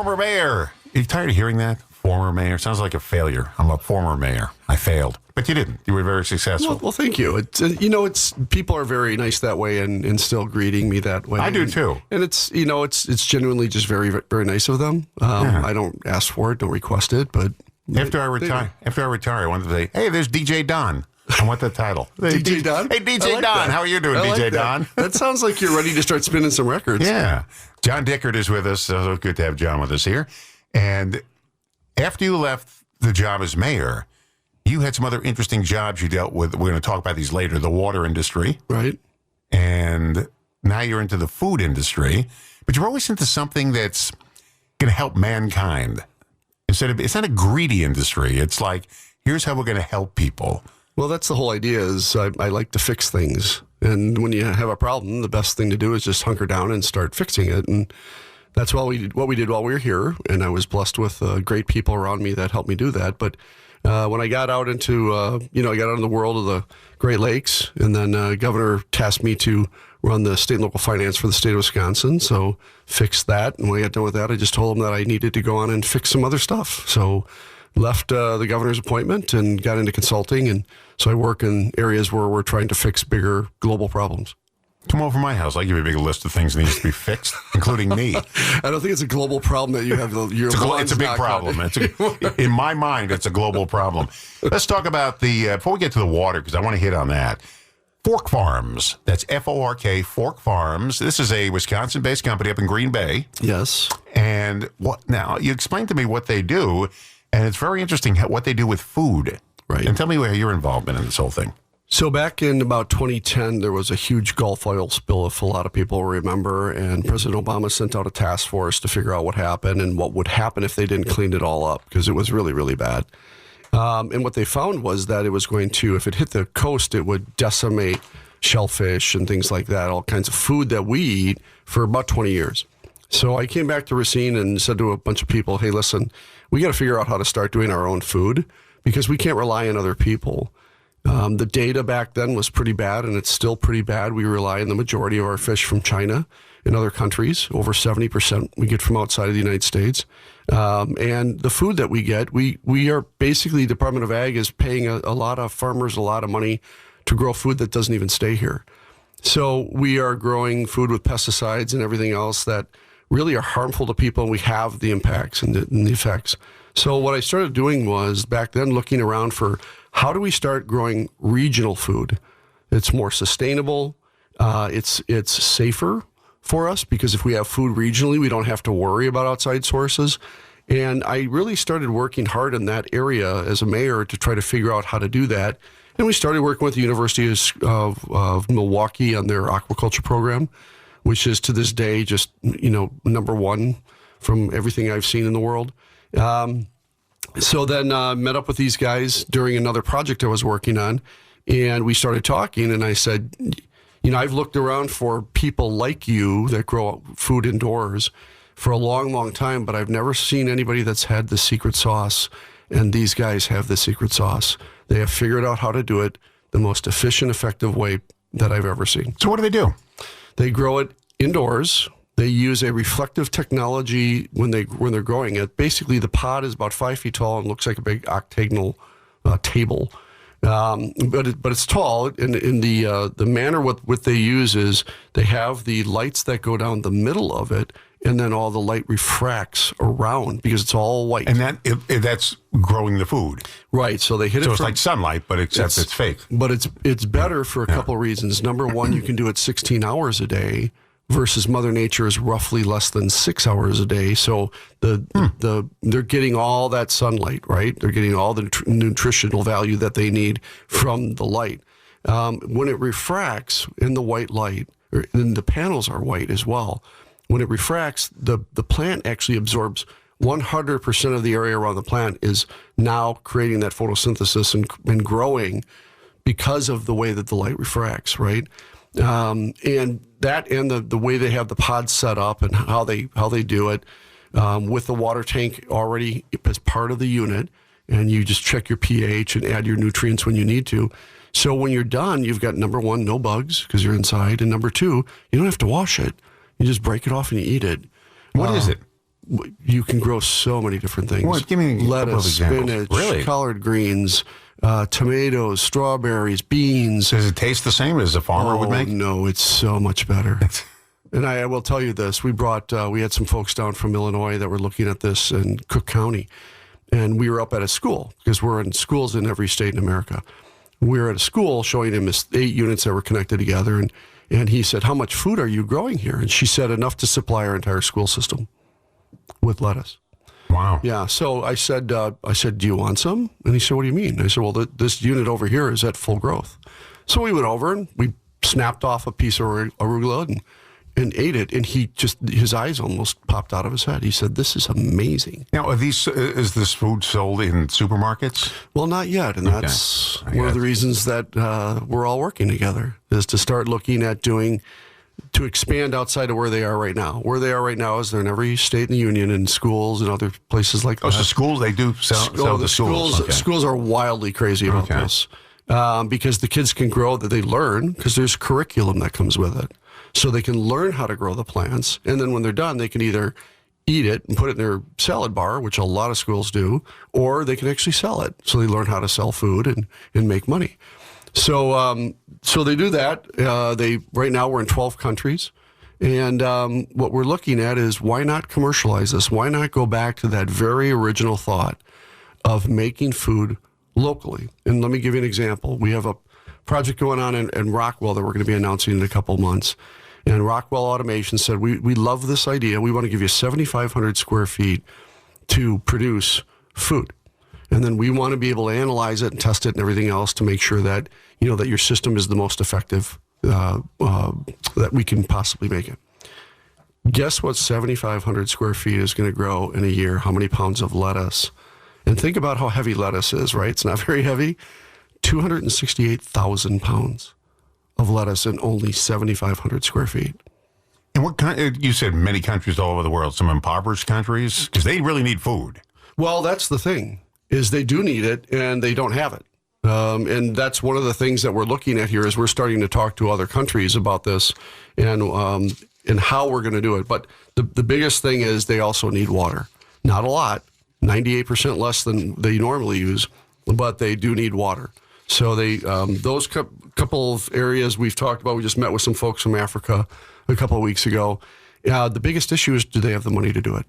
former mayor. You tired of hearing that? Former mayor. Sounds like a failure. I'm a former mayor. I failed. But you didn't. You were very successful. Well, thank you. It's people are very nice that way and still greeting me that way. I do too. And it's genuinely just very, very nice of them. I don't ask for it, don't request it, but after I retire, I wanted to say, hey, there's DJ Don. I want that title. DJ Don? Hey, DJ Don. That. How are you doing, DJ Don? That sounds like you're ready to start spinning some records. Yeah. John Dickert is with us. So good to have John with us here. And after you left the job as mayor, you had some other interesting jobs you dealt with. We're going to talk about these later. The water industry. Right. And now you're into the food industry. But you're always into something that's going to help mankind. It's not a greedy industry. It's like, here's how we're going to help people. Well, that's the whole idea is I like to fix things. And when you have a problem, the best thing to do is just hunker down and start fixing it. And that's what we did while we were here. And I was blessed with great people around me that helped me do that. But when I got out into, I got out in the world of the Great Lakes, and then Governor tasked me to run the state and local finance for the state of Wisconsin. So fixed that. And when I got done with that, I just told him that I needed to go on and fix some other stuff. So left the governor's appointment and got into consulting. And so I work in areas where we're trying to fix bigger global problems. Come over to my house. I'll give you a big list of things that needs to be fixed, including me. I don't think it's a global problem that you have. It's a big problem. In my mind, it's a global problem. Let's talk about before we get to the water, because I want to hit on that. Fork Farms. That's F-O-R-K, Fork Farms. This is a Wisconsin-based company up in Green Bay. Yes. And now you explain to me what they do, and it's very interesting what they do with food. Right. And tell me where your involvement in this whole thing. So back in about 2010, there was a huge Gulf oil spill, if a lot of people remember, and President Obama sent out a task force to figure out what happened and what would happen if they didn't clean it all up, because it was really, really bad. And what they found was that it was going to, if it hit the coast, it would decimate shellfish and things like that, all kinds of food that we eat for about 20 years. So I came back to Racine and said to a bunch of people, hey, listen, we got to figure out how to start doing our own food because we can't rely on other people. The data back then was pretty bad, and it's still pretty bad. We rely on the majority of our fish from China and other countries. Over 70% we get from outside of the United States. And the food that we get, we are basically, Department of Ag is paying a lot of farmers a lot of money to grow food that doesn't even stay here. So we are growing food with pesticides and everything else that really are harmful to people, and we have the impacts and the effects. So what I started doing was back then looking around for how do we start growing regional food? It's more sustainable. It's safer for us because if we have food regionally, we don't have to worry about outside sources. And I really started working hard in that area as a mayor to try to figure out how to do that. And we started working with the University of Milwaukee on their aquaculture program, which is to this day just, number one from everything I've seen in the world. So then met up with these guys during another project I was working on, and we started talking, and I said, I've looked around for people like you that grow food indoors for a long, long time, but I've never seen anybody that's had the secret sauce, and these guys have the secret sauce. They have figured out how to do it the most efficient, effective way that I've ever seen. So what do they do? They grow it indoors. They use a reflective technology when they're growing it. Basically, the pod is about 5 feet tall and looks like a big octagonal table, but it's tall. And in the manner what they use is they have the lights that go down the middle of it, and then all the light refracts around because it's all white. And that's growing the food, right? So they hit it. So it's like sunlight, but except it's fake. But it's better for a couple of reasons. Number one, you can do it 16 hours a day. Versus Mother Nature is roughly less than 6 hours a day. So they're getting all that sunlight, right? They're getting all the nutritional value that they need from the light. When it refracts in the white light, and the panels are white as well, when it refracts, the plant actually absorbs 100% of the area around the plant is now creating that photosynthesis and growing because of the way that the light refracts, right? And that and the way they have the pods set up and how they do it with the water tank already as part of the unit, and you just check your pH and add your nutrients when you need to. So when you're done, you've got number one, no bugs because you're inside, and number two, you don't have to wash it. You just break it off and you eat it. What is it? you can grow so many different things. Well, give me a couple of lettuce, examples. spinach, Really? collard greens, tomatoes, strawberries, beans. Does it taste the same as a farmer would make? No, it's so much better. And I will tell you this: we had some folks down from Illinois that were looking at this in Cook County, and we were up at a school because we're in schools in every state in America. We were at a school showing him 8 units that were connected together, and he said, "How much food are you growing here?" And she said, "Enough to supply our entire school system with lettuce." Wow. Yeah. So I said, "Do you want some?" And he said, "What do you mean?" I said, "Well, this unit over here is at full growth." So we went over and we snapped off a piece of arugula and ate it, and his eyes almost popped out of his head. He said, "This is amazing." Now, is this food sold in supermarkets? Well, not yet, and that's one of the reasons that we're all working together, is to start looking at to expand outside of where they are right now. Where they are right now is they're in every state in the union and schools and other places like that. Oh, so schools, they do sell the schools. Okay. Schools are wildly crazy about this because the kids can grow, that they learn, because there's curriculum that comes with it. So they can learn how to grow the plants, and then when they're done, they can either eat it and put it in their salad bar, which a lot of schools do, or they can actually sell it. So they learn how to sell food and make money. So so they do that. Right now we're in 12 countries, and what we're looking at is, why not commercialize this? Why not go back to that very original thought of making food locally? And let me give you an example. We have a project going on in Rockwell that we're going to be announcing in a couple of months. And Rockwell Automation said, we love this idea. We want to give you 7,500 square feet to produce food. And then we want to be able to analyze it and test it and everything else to make sure that, that your system is the most effective that we can possibly make it. Guess what 7,500 square feet is going to grow in a year? How many pounds of lettuce? And think about how heavy lettuce is, right? It's not very heavy. 268,000 pounds of lettuce in only 7,500 square feet. And what kind? You said many countries all over the world, some impoverished countries, because they really need food. Well, that's the thing, is they do need it and they don't have it. And that's one of the things that we're looking at here, is we're starting to talk to other countries about this and how we're going to do it. But the biggest thing is they also need water. Not a lot, 98% less than they normally use, but they do need water. So those couple of areas we've talked about, we just met with some folks from Africa a couple of weeks ago. The biggest issue is, do they have the money to do it?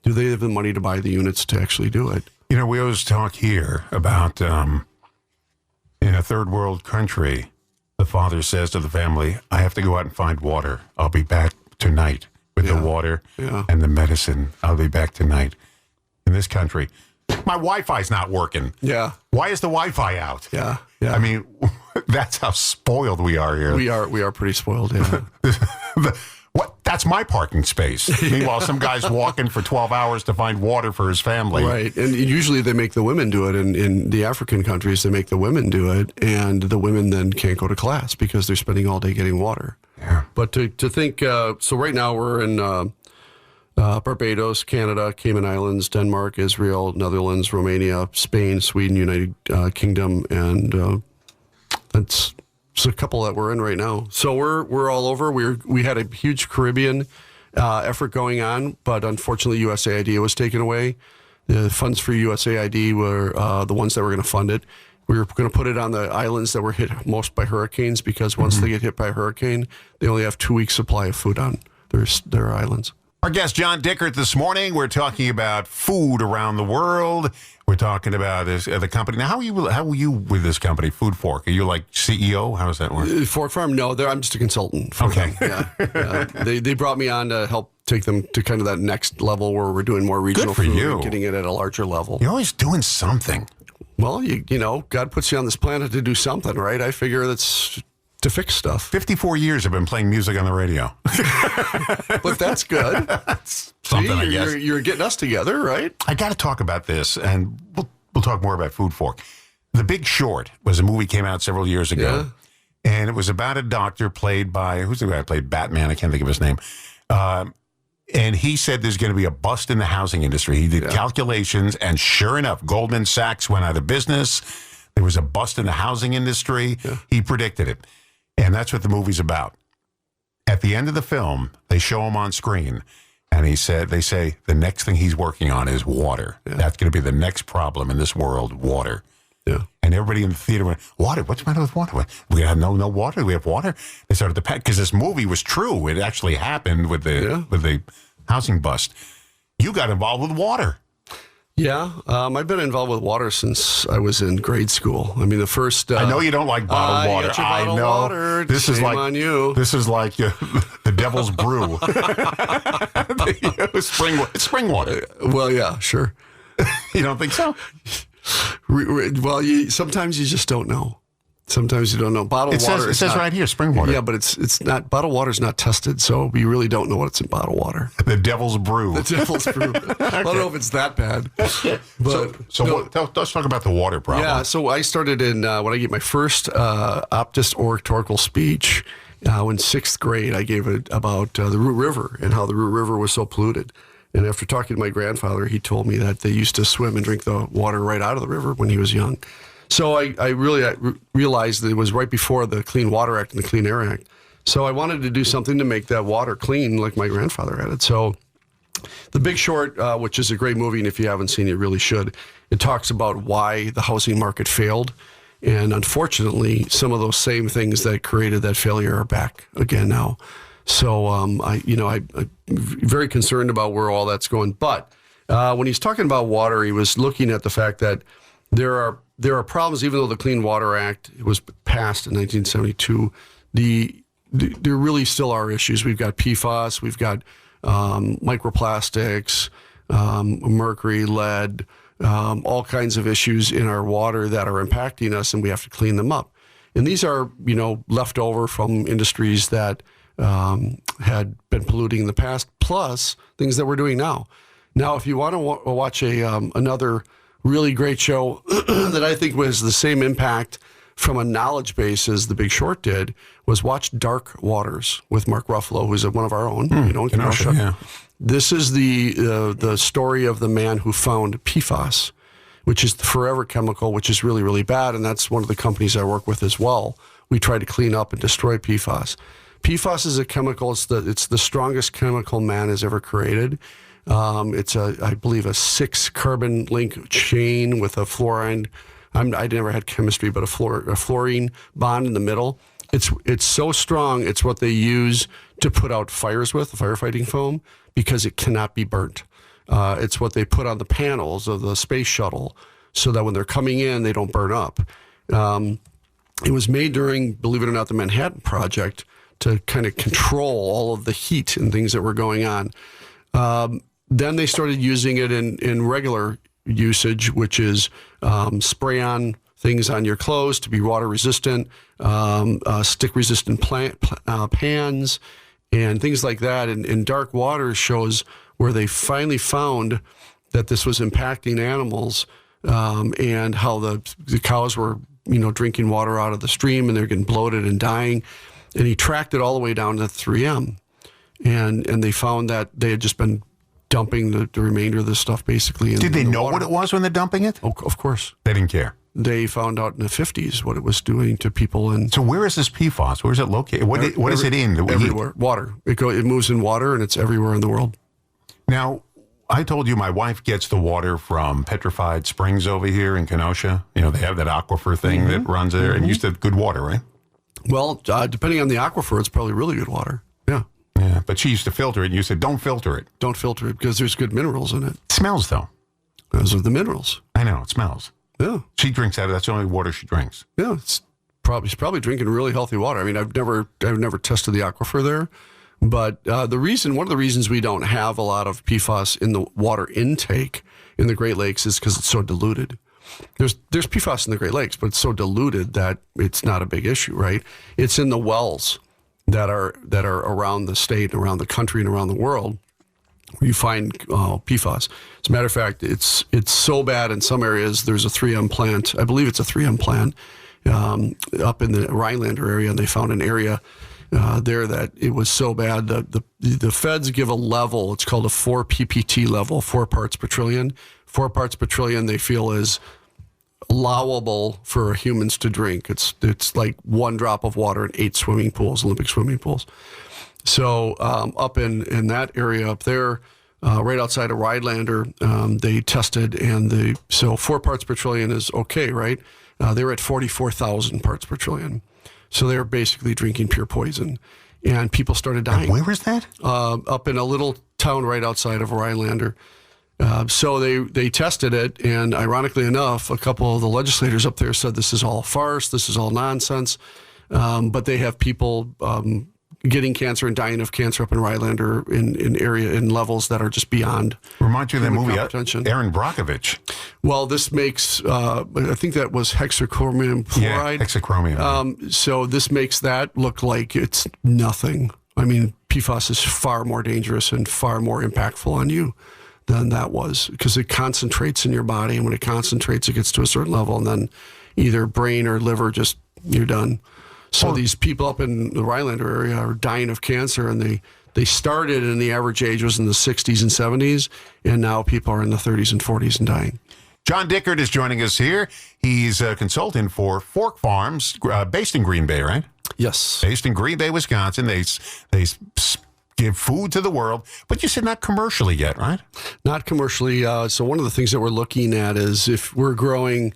Do they have the money to buy the units to actually do it? We always talk here about in a third world country, the father says to the family, "I have to go out and find water. I'll be back tonight with the water and the medicine. I'll be back tonight." In this country, my Wi-Fi's not working. Yeah. Why is the Wi-Fi out? Yeah. I mean, that's how spoiled we are here. We are pretty spoiled, yeah. That's my parking space. Meanwhile, some guy's walking for 12 hours to find water for his family. Right. And usually they make the women do it. In the African countries, they make the women do it, and the women then can't go to class because they're spending all day getting water. Yeah. But to think, so right now we're in Barbados, Canada, Cayman Islands, Denmark, Israel, Netherlands, Romania, Spain, Sweden, United Kingdom, and that's a couple that we're in right now. So we're all over. We had a huge Caribbean effort going on, but unfortunately USAID was taken away. The funds for USAID were the ones that were going to fund it. We were going to put it on the islands that were hit most by hurricanes, because once they get hit by a hurricane, they only have 2 weeks supply of food on their islands. Our guest, John Dickert, this morning. We're talking about food around the world. We're talking about the company. Now, how are you with this company, Food Fork? Are you like CEO? How does that work? Fork Farm? No, I'm just a consultant. Okay. Yeah. They brought me on to help take them to kind of that next level where we're doing more regional Good for food you. and getting it at a larger level. You're always doing something. Well, you know, God puts you on this planet to do something, right? I figure that's to fix stuff. 54 years I've been playing music on the radio. But that's good. That's something, I guess. You're getting us together, right? I got to talk about this, and we'll talk more about Food Fork. The Big Short was a movie came out several years ago, and it was about a doctor played by, who's the guy who played Batman? I can't think of his name. And he said there's going to be a bust in the housing industry. He did calculations, and sure enough, Goldman Sachs went out of business. There was a bust in the housing industry. Yeah. He predicted it. And that's what the movie's about. At the end of the film, they show him on screen, And they say the next thing he's working on is water. Yeah. That's going to be the next problem in this world, water. Yeah. And everybody in the theater went, water? What's the matter with water? We have no water. We have water. They started to pack because this movie was true. It actually happened with the housing bust. You got involved with water. Yeah, I've been involved with water since I was in grade school. I mean, the first. I know you don't like bottled water. I know. Water. This is like on you. This is like the devil's brew. Spring water. Well, yeah, sure. You don't think so? Well, sometimes you just don't know. Sometimes you don't know. Bottled water. It says right here, spring water. Yeah, but it's not. Bottled water is not tested, so we really don't know what's in bottled water. The devil's brew. The devil's brew. Okay. I don't know if it's that bad. But let's talk about the water problem. Yeah, so I started when I gave my first Optus oratorical speech in sixth grade. I gave it about the Root River and how the Root River was so polluted. And after talking to my grandfather, he told me that they used to swim and drink the water right out of the river when he was young. So I really realized that it was right before the Clean Water Act and the Clean Air Act. So I wanted to do something to make that water clean like my grandfather had it. So The Big Short, which is a great movie, and if you haven't seen it, you really should. It talks about why the housing market failed. And unfortunately, some of those same things that created that failure are back again now. So I'm very concerned about where all that's going. But when he's talking about water, he was looking at the fact that there are problems, even though the Clean Water Act was passed in 1972, there really still are issues. We've got PFAS, we've got microplastics, mercury, lead, all kinds of issues in our water that are impacting us, and we have to clean them up. And these are, left over from industries that had been polluting in the past, plus things that we're doing now. Now, if you want to watch another really great show that I think was the same impact from a knowledge base as The Big Short did, was watch Dark Waters with Mark Ruffalo, who's one of our own. In Kenosha. Yeah. This is the story of the man who found PFAS, which is the forever chemical, which is really, really bad. And that's one of the companies I work with as well. We try to clean up and destroy PFAS. PFAS is a chemical. It's the strongest chemical man has ever created. It's I believe a 6 carbon link chain with a fluorine. I never had chemistry, but a fluorine bond in the middle. It's so strong. It's what they use to put out fires with, the firefighting foam, because it cannot be burnt. It's what they put on the panels of the space shuttle so that when they're coming in, they don't burn up. It was made during, believe it or not, the Manhattan Project to kind of control all of the heat and things that were going on. Then they started using it in regular usage, which is spray on things on your clothes to be water resistant, stick resistant pans, and things like that. And Dark Waters shows where they finally found that this was impacting animals, and how the cows were, drinking water out of the stream and they're getting bloated and dying. And he tracked it all the way down to 3M. And they found that they had just been dumping the remainder of the stuff basically in Did they the know water. what it was when they're dumping it? Oh, of course. They didn't care. They found out in the 50s what it was doing to people. And so where is this PFAS? Where is it located? What is it in? Everywhere. Water. It moves in water, and it's everywhere in the world. Now, I told you my wife gets the water from Petrified Springs over here in Kenosha. They have that aquifer thing that runs there, and used to have good water, right? Well, depending on the aquifer, it's probably really good water. Yeah. Yeah, but she used to filter it, and you said, don't filter it. Don't filter it because there's good minerals in it. It smells, though. Those are the minerals. I know, it smells. Yeah. She drinks out of that's the only water she drinks. Yeah, she's probably drinking really healthy water. I mean, I've never tested the aquifer there, but one of the reasons we don't have a lot of PFAS in the water intake in the Great Lakes is because it's so diluted. There's PFAS in the Great Lakes, but it's so diluted that it's not a big issue, right? It's in the wells that are around the state, around the country, and around the world where you find PFAS. As a matter of fact, it's so bad in some areas. There's a 3M plant. I believe it's a 3M plant up in the Rhinelander area, and they found an area there that it was so bad. The feds give a level. It's called a 4 ppt level, 4 parts per trillion. 4 parts per trillion they feel is allowable for humans to drink. It's like 1 drop of water in 8 swimming pools, Olympic swimming pools. So up in that area up there, right outside of Rhinelander, they tested, and so 4 parts per trillion is okay, right? They were at 44,000 parts per trillion. So they were basically drinking pure poison. And people started dying. And where was that? Up in a little town right outside of Rhinelander. So they tested it, and ironically enough, a couple of the legislators up there said this is all farce, this is all nonsense. But they have people getting cancer and dying of cancer up in Rhinelander in levels that are just beyond. Remind you of that movie, comprehension. Aaron Brockovich. Well, this makes, I think that was hexachromium fluoride. Yeah, hexachromium. So this makes that look like it's nothing. I mean, PFAS is far more dangerous and far more impactful on you than that was, because it concentrates in your body, and when it concentrates, it gets to a certain level, and then either brain or liver, just you're done. So these people up in the Rhinelander area are dying of cancer, and they started, and the average age was in the 60s and 70s, and now people are in the 30s and 40s and dying. John Dickert is joining us here. He's a consultant for Fork Farms, based in Green Bay, right? Yes. Based in Green Bay, Wisconsin. They give food to the world, but you said not commercially yet, right? Not commercially. So one of the things that we're looking at is if we're growing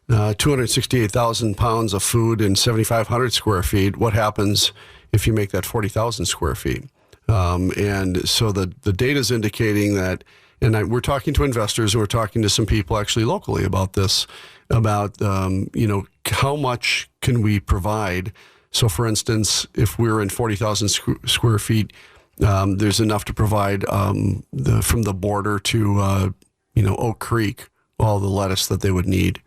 268,000 pounds of food in 7,500 square feet, what happens if you make that 40,000 square feet? And so the data is indicating that, and we're talking to investors, and we're talking to some people actually locally about this, about, how much can we provide? So for instance, if we're in 40,000 square feet, there's enough to provide from the border to, Oak Creek, all the lettuce that they would need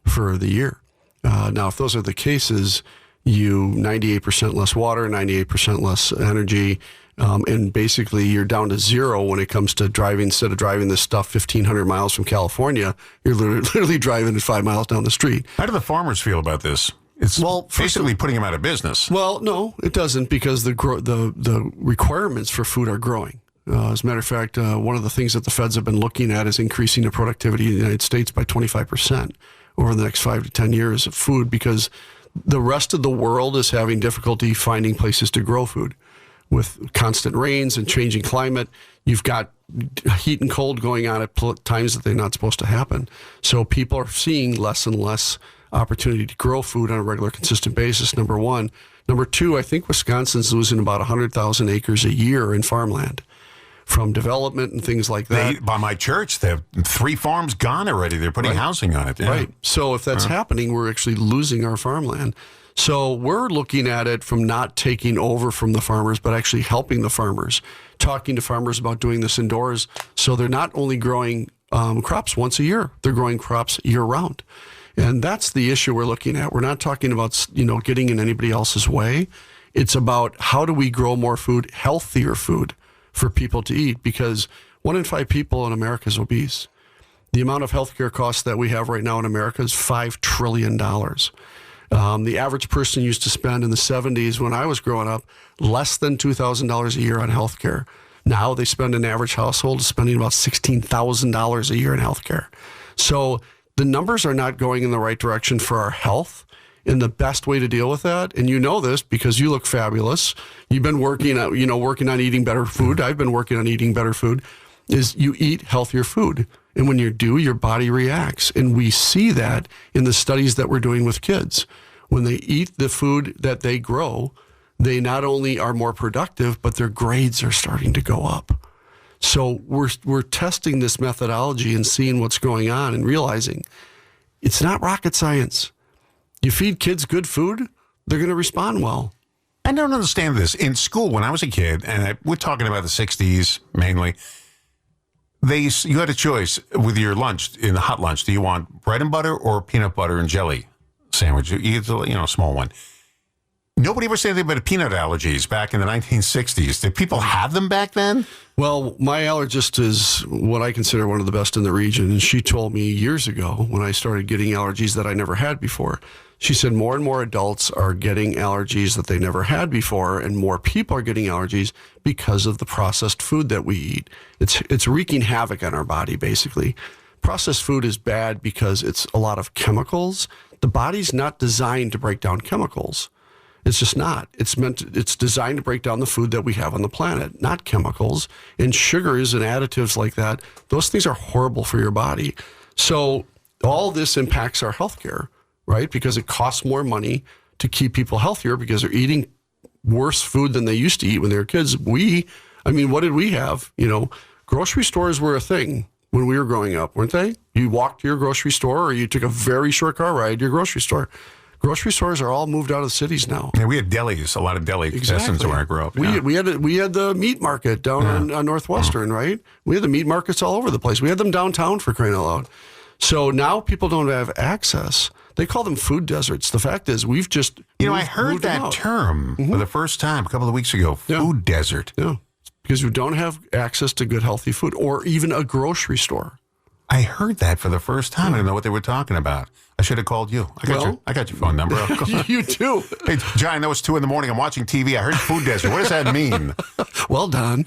for the year. Now, if those are the cases, 98% less water, 98% less energy, and basically you're down to zero when it comes to driving. Instead of driving this stuff 1,500 miles from California, you're literally driving it 5 miles down the street. How do the farmers feel about this? It's basically putting them out of business. Well, no, it doesn't, because the requirements for food are growing. As a matter of fact, one of the things that the feds have been looking at is increasing the productivity in the United States by 25% over the next 5 to 10 years of food, because the rest of the world is having difficulty finding places to grow food. With constant rains and changing climate, you've got heat and cold going on at times that they're not supposed to happen. So people are seeing less and less opportunity to grow food on a regular, consistent basis, number one. Number two, I think Wisconsin's losing about 100,000 acres a year in farmland from development and things like that. By my church, they have 3 farms gone already. They're putting housing on it. Yeah. Right. So if that's happening, we're actually losing our farmland. So we're looking at it from not taking over from the farmers, but actually helping the farmers, talking to farmers about doing this indoors. So they're not only growing crops once a year, they're growing crops year round. And that's the issue we're looking at. We're not talking about, getting in anybody else's way. It's about how do we grow more food, healthier food for people to eat, because 1 in 5 people in America is obese. The amount of healthcare costs that we have right now in America is $5 trillion. The average person used to spend in the 70s when I was growing up less than $2,000 a year on healthcare. Now they spend, an average household is spending about $16,000 a year in healthcare. So the numbers are not going in the right direction for our health. And the best way to deal with that, and you know this because you look fabulous, you've been working on eating better food. I've been working on eating better food, is you eat healthier food. And when you do, your body reacts. And we see that in the studies that we're doing with kids. When they eat the food that they grow, they not only are more productive, but their grades are starting to go up. So we're testing this methodology and seeing what's going on and realizing it's not rocket science. You feed kids good food, they're going to respond well. I don't understand this. In school, when I was a kid, and we're talking about the 60s mainly, you had a choice with your lunch, in the hot lunch. Do you want bread and butter or peanut butter and jelly sandwich? You get a small one. Nobody ever said anything about peanut allergies back in the 1960s. Did people have them back then? Well, my allergist is what I consider one of the best in the region. And she told me years ago when I started getting allergies that I never had before. She said more and more adults are getting allergies that they never had before, and more people are getting allergies because of the processed food that we eat. It's wreaking havoc on our body, basically. Processed food is bad because it's a lot of chemicals. The body's not designed to break down chemicals. It's just not. It's designed to break down the food that we have on the planet, not chemicals and sugars and additives like that. Those things are horrible for your body. So all this impacts our healthcare, right? Because it costs more money to keep people healthier because they're eating worse food than they used to eat when they were kids. What did we have? Grocery stores were a thing when we were growing up, weren't they? You walked to your grocery store or you took a very short car ride to your grocery store. Grocery stores are all moved out of the cities now. Yeah, we had delis, a lot of deli concessions where I grew up. We had the meat market down on Northwestern, right? We had the meat markets all over the place. We had them downtown, for crying out loud. So now people don't have access. They call them food deserts. The fact is, we've just I heard that term for the first time a couple of weeks ago. Food desert. Yeah, because we don't have access to good, healthy food or even a grocery store. I heard that for the first time. I didn't know what they were talking about. I should have called you. I got your phone number. You too. Hey, John, I know it's 2 a.m. I'm watching TV. I heard food desert. What does that mean? Well done.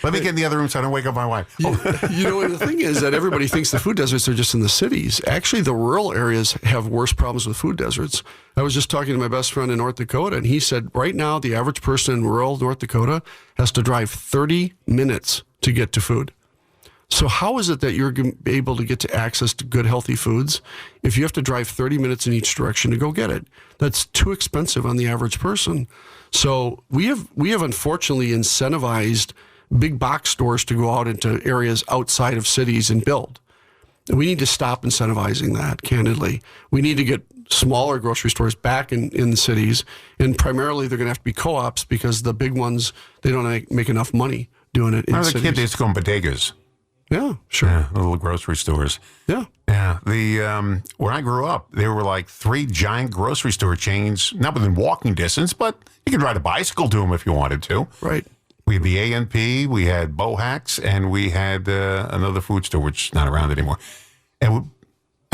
Let me get in the other room so I don't wake up my wife. The thing is that everybody thinks the food deserts are just in the cities. Actually, the rural areas have worse problems with food deserts. I was just talking to my best friend in North Dakota, and he said right now the average person in rural North Dakota has to drive 30 minutes to get to food. So how is it that you're able to get to access to good, healthy foods if you have to drive 30 minutes in each direction to go get it? That's too expensive on the average person. So we have unfortunately incentivized big box stores to go out into areas outside of cities and build. And we need to stop incentivizing that, candidly. We need to get smaller grocery stores back in the cities, and primarily they're going to have to be co-ops because the big ones, they don't make enough money doing it in cities. The kid, they used to go in bodegas. Yeah, sure. Yeah, little grocery stores. Yeah. Yeah. Where I grew up, there were like 3 giant grocery store chains, not within walking distance, but you could ride a bicycle to them if you wanted to. Right. We had the A&P, we had Bohacks, and we had another food store, which is not around anymore. And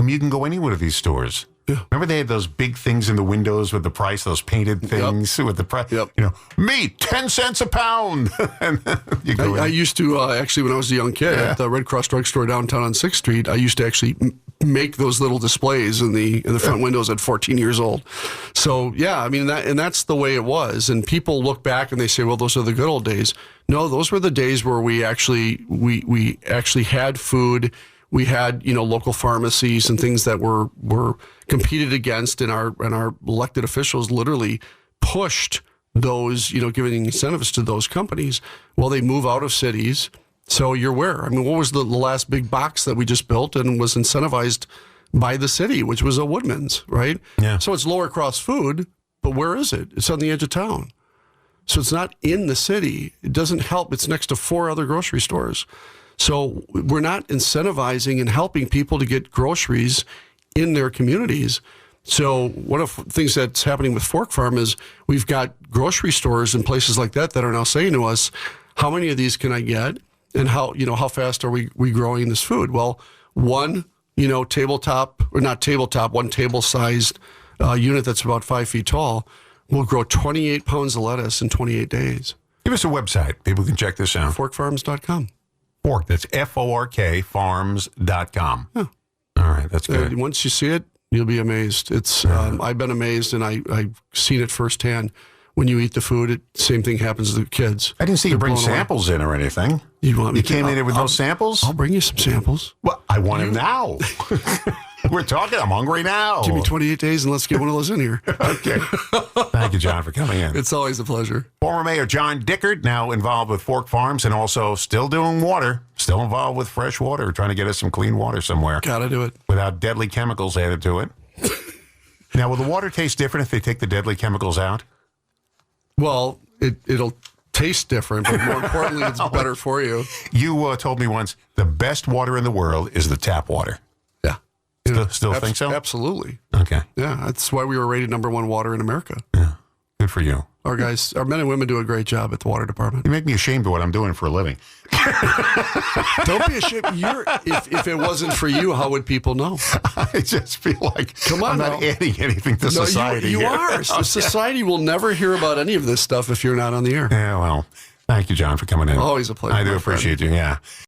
you can go anywhere to these stores. Yeah. Remember they had those big things in the windows with the price, those painted things with the price. Yep. Meat, 10 cents a pound. And you go I used to, actually, when I was a young kid at the Red Cross drugstore downtown on 6th Street, I used to actually make those little displays in the front windows at 14 years old. So, yeah, that's the way it was. And people look back and they say, well, those are the good old days. No, those were the days where we actually had food. We had, local pharmacies and things that were competed against, and our elected officials literally pushed those, giving incentives to those companies while they move out of cities. So you're where? What was the last big box that we just built and was incentivized by the city, which was a Woodman's, right? Yeah. So it's lower cost food, but where is it? It's on the edge of town. So it's not in the city. It doesn't help. It's next to 4 other grocery stores. So we're not incentivizing and helping people to get groceries in their communities. So one of the things that's happening with Fork Farm is we've got grocery stores and places like that are now saying to us, how many of these can I get? And how fast are we growing this food? Well, one table-sized unit that's about 5 feet tall will grow 28 pounds of lettuce in 28 days. Give us a website. People can check this out. Forkfarms.com. Fork, that's Fork, farms.com. Yeah. All right, that's good. Once you see it, you'll be amazed. It's I've been amazed, and I've seen it firsthand. When you eat the food, same thing happens to the kids. I didn't see you bring samples in or anything. You came in here with no samples? I'll bring you some samples. Well, I want them now. We're talking. I'm hungry now. Give me 28 days and let's get one of those in here. Okay. Thank you, John, for coming in. It's always a pleasure. Former Mayor John Dickert, now involved with Fork Farms and also still doing water, still involved with fresh water, trying to get us some clean water somewhere. Gotta do it. Without deadly chemicals added to it. Now, will the water taste different if they take the deadly chemicals out? Well, it'll taste different, but more importantly, it's better for you. You told me once the best water in the world is the tap water. Yeah. Still think so? Absolutely. Okay. Yeah, that's why we were rated #1 water in America. Yeah. Good for you. Our men and women do a great job at the water department. You make me ashamed of what I'm doing for a living. Don't be ashamed. If it wasn't for you, how would people know? I just feel like I'm not adding anything to society. You are. Society will never hear about any of this stuff if you're not on the air. Yeah, well, thank you, John, for coming in. Always a pleasure. I do appreciate you, yeah.